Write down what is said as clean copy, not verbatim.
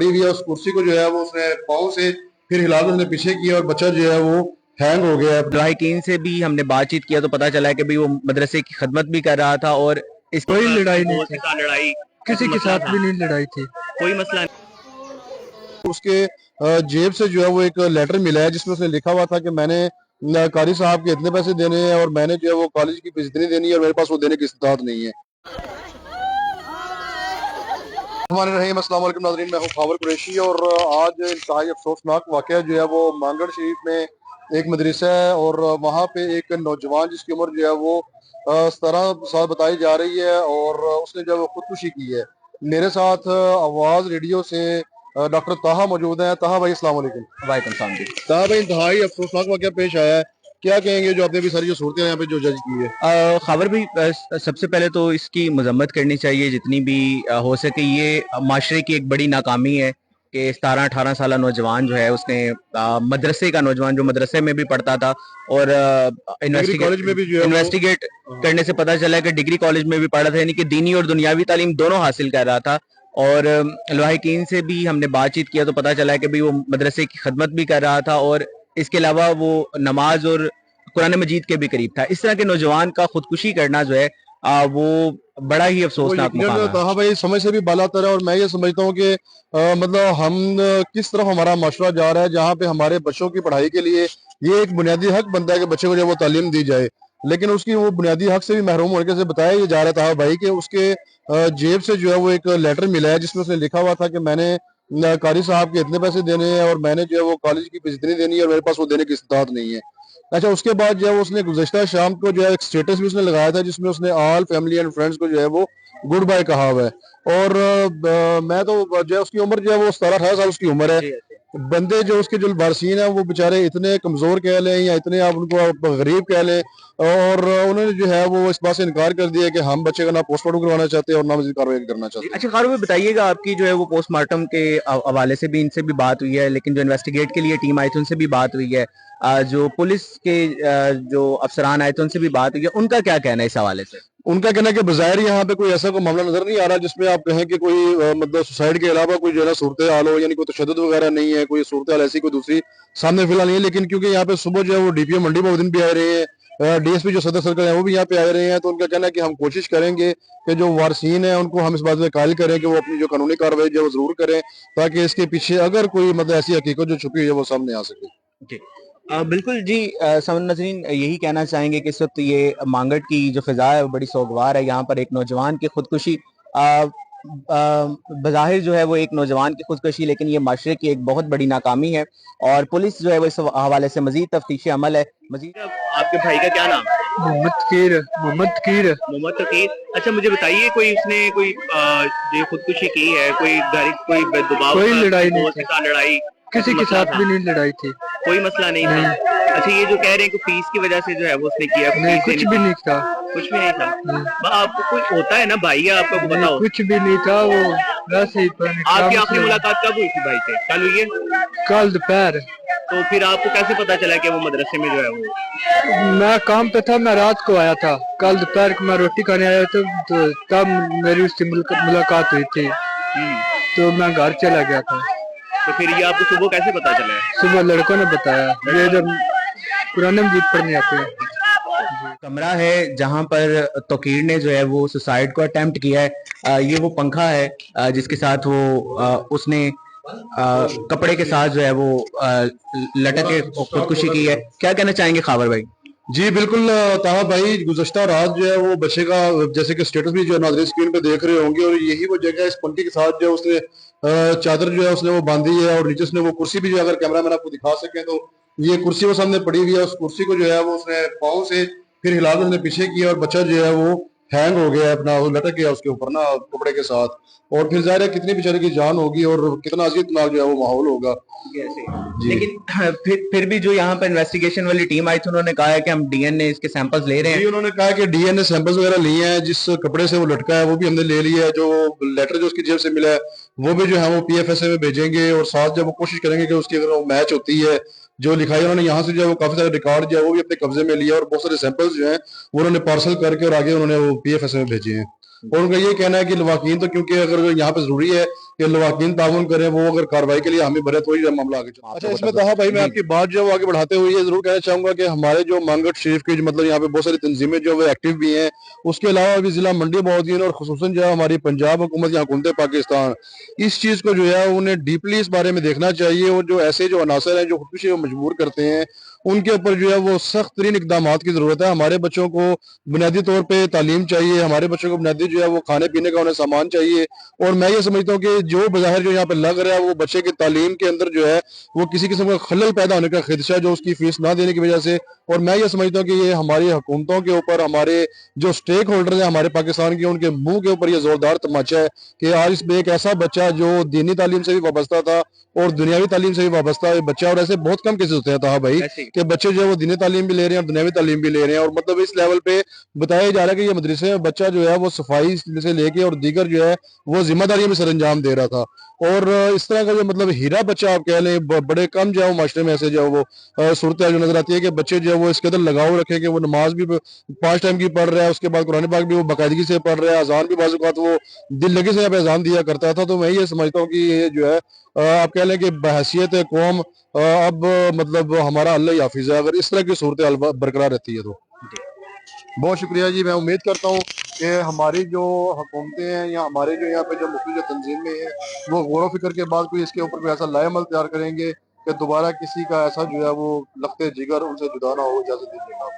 पड़ी हुई है। उस कुर्सी को जो है वो उसने पाँव से फिर हिला के उसने पीछे किया और बच्चा जो है वो हैंग हो गया है। लवाहिकीन से भी हमने बातचीत किया तो पता चला है कि भी वो मदरसे की खदमत भी कर रहा था और इस कोई लड़ाई नहीं थी, किसी के साथ भी नहीं लड़ाई थी। कोई मसला उसके जेब से जो है वो एक लेटर मिला है जिसमें उसने लिखा हुआ था कि मैंने कारी साहब के इतने पैसे देने हैं और मैंने जो है वो कॉलेज की फीस इतनी देनी है और मेरे पास वो देने की इस्तात नहीं है। हमारे रहीम अस्सलाम वालेकुम नाज़रीन, मैं हूँ खावर कुरैशी और आज इंतहाई अफसोसनाक वाक़या जो है वो मांगड़ शरीफ में एक मदरसा है और वहाँ पे एक नौजवान जिसकी उम्र जो है वो 17 साल बताई जा रही है और उसने जो है वो खुदकुशी की है। मेरे साथ आवाज़ रेडियो से डॉक्टर ताहा मौजूद हैं। ताहा भाई अस्सलाम वालेकुम। वालेकुम सलाम जी। ताहा भाई, इंतहाई अफसोसनाक वाक़या पेश आया है, क्या कहेंगे जो आपने भी सारी जो सूरतें यहाँ पे जो जज की है? खबर भी सबसे पहले तो इसकी मजम्मत करनी चाहिए जितनी भी हो सके। ये माशरे की एक बड़ी नाकामी है कि 17-18 साल नौजवान जो है उसने मदरसे का नौजवान जो मदरसे में भी पढ़ता था और कॉलेज में भी जो है इन्वेस्टिगेट करने से पता चला है कि डिग्री कॉलेज में भी पढ़ा था, यानी कि दीनी और दुनियावी तालीम दोनों हासिल कर रहा था। और लवाहिकीन से भी हमने बातचीत किया तो पता चला है कि भी वो मदरसे की खदमत भी कर रहा था और इसके अलावा वो नमाज और कुरान मजीद के भी करीब था। इस तरह के नौजवान का खुदकुशी करना जो है वो बड़ा ही अफसोसनाक मुकाम है। हाँ भाई, समझ से भी बालातर है और मैं ये समझता हूँ कि मतलब हम किस तरफ हमारा माशरा जा रहा है, जहाँ पे हमारे बच्चों की पढ़ाई के लिए ये एक बुनियादी हक बनता है कि बच्चे को जो वो तालीम दी जाए, लेकिन उसकी वो बुनियादी हक से भी महरूम होने से बताया ये जा रहा था भाई कि उसके जेब से जो है वो एक लेटर मिला है जिसमें उसने लिखा हुआ था कि मैंने कारी साहब के इतने पैसे देने हैं और मैंने जो है वो कॉलेज की फीस इतनी देनी है और मेरे पास वो देने की इस्तात नहीं है। अच्छा, उसके बाद जो है वो उसने गुज़श्ता शाम को जो है एक स्टेटस भी उसने लगाया था जिसमें उसने ऑल फैमिली एंड फ्रेंड्स को जो है वो गुड बाय कहा हुआ है। और मैं तो जो है उसकी उम्र जो है वो 17-18 साल उसकी उम्र है। बंदे जो उसके जो वारसीन हैं वो बेचारे इतने कमजोर कह लें या इतने आप उनको आप गरीब कह लें, और उन्होंने जो है वो इस बात से इनकार कर दिया कि हम बच्चे का ना पोस्टमार्टम करवाना चाहते हैं और ना मजीद कार्रवाई करना चाहते हैं। अच्छा खारू भाई, बताइएगा आपकी जो है वो पोस्टमार्टम के हवाले से भी इनसे भी बात हुई है, लेकिन जो इन्वेस्टिगेट के लिए टीम आई थी उनसे भी बात हुई है, जो पुलिस के जो अफसरान आए थे उनसे भी बात हुई है, उनका क्या कहना है इस हवाले से? उनका कहना है कि बज़ाहिर यहाँ पे कोई ऐसा कोई मामला नजर नहीं आ रहा जिसमें आप कहें कि कोई मतलब सुसाइड के अलावा कोई जो है ना सूरत हाल हो, यानी कोई तशद्दुद वगैरह नहीं है, कोई सूरत हाल ऐसी कोई दूसरी सामने फिलहाल नहीं है। लेकिन क्योंकि यहाँ पे सुबह जो है वो डीपीओ मंडी मोहद्दीन भी आ रहे हैं, डीएसपी जो सदर सर्कल है वो भी यहाँ पे आ रहे हैं, तो उनका कहना है कि हम कोशिश करेंगे कि जो वारसीन है उनको हम इस बात में कायल करें कि वो अपनी जो कानूनी कार्रवाई जो है वो जरूर करें, ताकि इसके पीछे अगर कोई मतलब ऐसी हकीकत जो छुपी हुई है वो सामने आ सके। जी बिल्कुल जी। नज़रीन यही कहना चाहेंगे कि इस वक्त ये मांगट की जो फिजा है वो बड़ी सोगवार है। यहाँ पर एक नौजवान की खुदकुशी बज़ाहिर जो है वो एक नौजवान की खुदकुशी, लेकिन ये माशरे की एक बहुत बड़ी नाकामी है और पुलिस जो है वो इस हवाले से मजीद तफ्तीशी अमल है। मजीद आपके भाई का क्या नाम है? मोहम्मद तकीर। अच्छा मुझे बताइए, कोई उसने कोई जो खुदकुशी की है, कोई घर कोई दबाव, कोई लड़ाई नहीं थी, लड़ाई किसी के साथ भी नहीं लड़ाई थी। कोई मसला नहीं था। अच्छा ये जो कह रहे हैं कि फीस की वजह से जो है वो उसने किया, नहीं, कुछ भी नहीं था। कुछ भी नहीं था। आपको कोई होता है ना भाई, या आपको पता हो? कुछ भी नहीं था, वो वैसे ही। आपकी आखिरी मुलाकात कब हुई थी भाई से? कल हुई है? कल दोपहर। तो फिर आपको कैसे पता चला कि वो मदरसे में जो है वो? मैं काम पे था, मैं रात को आया था। कल दोपहर को मैं रोटी खाने आया था, तो तब मेरी उससे मुलाकात हुई थी, तो मैं घर चला गया था। तो फिर ये आपको सुबह कैसे पता चला? सुबह लड़कों ने बताया, ये जब कुरान मजीद पढ़ने आते हैं। कमरा है जहां पर तोकीर ने जो है वो सुसाइड को अटेम्प्ट किया है। ये वो पंखा है जिसके साथ वो उसने कपड़े के साथ जो है वो लटक के खुदकुशी की है। क्या कहना चाहेंगे खावर भाई? जी बिल्कुल ताहा भाई, गुज़श्ता रात जो है वो बच्चे का जैसे कि स्टेटस भी जो है नाज़रीन स्क्रीन पे देख रहे होंगे, और यही वो जगह है इस पंक्ति के साथ जो है उसने चादर जो है उसने वो बांधी है और नीचे उसने वो कुर्सी भी जो अगर कैमरा मैन आपको दिखा सके तो ये कुर्सी वो सामने पड़ी हुई है। उस कुर्सी को जो है वो उसने पाँव से फिर हिला के उसने पीछे किया और बच्चा जो है वो हैंग हो गया, अपना वो लटक गया उसके ऊपर ना कपड़े के साथ, और फिर जाहिर है कितनी बेचारे की जान होगी और कितना अजीबनाक जो है वो माहौल होगा। लेकिन फिर भी जो यहाँ पर इन्वेस्टिगेशन वाली टीम आई थी उन्होंने कहा है कि हम डीएनए इसके सैंपल्स ले रहे हैं। जी, उन्होंने कहा कि डीएनए सैंपल्स वगैरह लिए हैं, जिस कपड़े से वो लटका है वो भी हमने ले लिया है, जो लेटर जो उसकी जेब से मिला है वो भी जो है वो पीएफएसए में भेजेंगे, और साथ जब वो कोशिश करेंगे कि उसकी अगर वो मैच होती है जो लिखाई उन्होंने यहाँ से जो है वो काफी सारे रिकॉर्ड जो है वो भी अपने कब्जे में लिया, और बहुत सारे सैंपल्स जो है वो उन्होंने पार्सल करके और आगे उन्होंने वो पीएफएसए में भेजे हैं। और उनका ये कहना है कि लवाकीन तो क्योंकि अगर यहाँ पे जरूरी है कि लवाकिन ताउन करें, वो अगर कार्रवाई के लिए हामी भरे तो ही मामला आगे चले। अच्छा, इसमें ताहा भाई मैं आपकी बात जो है वो आगे बढ़ाते हुए ये जरूर कहना चाहूंगा कि हमारे जो मांगट शरीफ की मतलब यहाँ पे बहुत सारी तंजीमें जो है वो एक्टिव भी हैं, उसके अलावा भी जिला मंडी बहाउद्दीन और खुसूसन जो है हमारी पंजाब हुकूमत या हुकूमत पाकिस्तान, इस चीज़ को जो है उन्हें डीपली इस बारे में देखना चाहिए, और जो ऐसे जो अनासर हैं जो खुदकुशी को मजबूर करते हैं उनके ऊपर जो है वो सख्त तरीन इकदाम की ज़रूरत है। हमारे बच्चों को बुनियादी तौर पे तालीम चाहिए, हमारे बच्चों को बुनियादी जो है वो खाने पीने का उन्हें सामान चाहिए, और मैं ये समझता हूँ कि जो बज़ाहिर जो यहाँ पे लग रहा है वो बच्चे की तालीम के अंदर जो है वो किसी किस्म का खलल पैदा होने का खदशा है, जो उसकी फीस ना देने की वजह से। और मैं ये समझता हूँ कि ये हमारी हुकूमतों के ऊपर, हमारे जो स्टेक होल्डर हैं हमारे पाकिस्तान के, उनके मुंह के ऊपर ये जोरदार तमाचा है कि आज इसमें एक ऐसा बच्चा जो दीनी तालीम से भी वाबस्ता था और दुनियावी तालीम से भी वाबस्ता है बच्चा, और ऐसे बहुत कम केसेस होते हैं ताहा भाई कि बच्चे जो है वो दीनी तालीम भी ले रहे हैं और दुनियावी तालीम भी ले रहे हैं, और मतलब इस लेवल पे बताया जा रहा है कि ये मदरसे में बच्चा जो है वो सफाई से लेके और दीगर जो है वो जिम्मेदारियां भी सर अंजाम दे रहा था। और इस तरह का जो मतलब हीरा बच्चा आप कह लें, बड़े कम जो है वो माशरे में ऐसे जो है वो सूरत जो नजर आती है कि बच्चे जो है वो इसके अंदर लगाव रखे कि वो नमाज भी 5 टाइम की पढ़ रहा है, उसके बाद कुरान पाक भी वो बाकायदगी से पढ़ रहा है, अजान भी बाज़ औक़ात वो दिल लगी से यहाँ पे अजान दिया करता था। तो मैं ये समझता हूँ कि ये जो है आप कह लें कि बहैसियत कौम अब मतलब हमारा अल्लाह ही हाफिज़ है, अगर इस तरह की सूरत हाल बरकरार रहती है तो। बहुत शुक्रिया जी, मैं उम्मीद करता हूँ कि हमारी जो हुकूमतें हैं या हमारे जो यहाँ पे जो मुख्य जो तंजीमें हैं वो गौर व फिक्र के बाद कोई इसके ऊपर कोई ऐसा लाएमल तैयार करेंगे कि दोबारा किसी का ऐसा जो है वो लखते जिगर उनसे जुदा ना हो। इजाज़त दीजिएगा।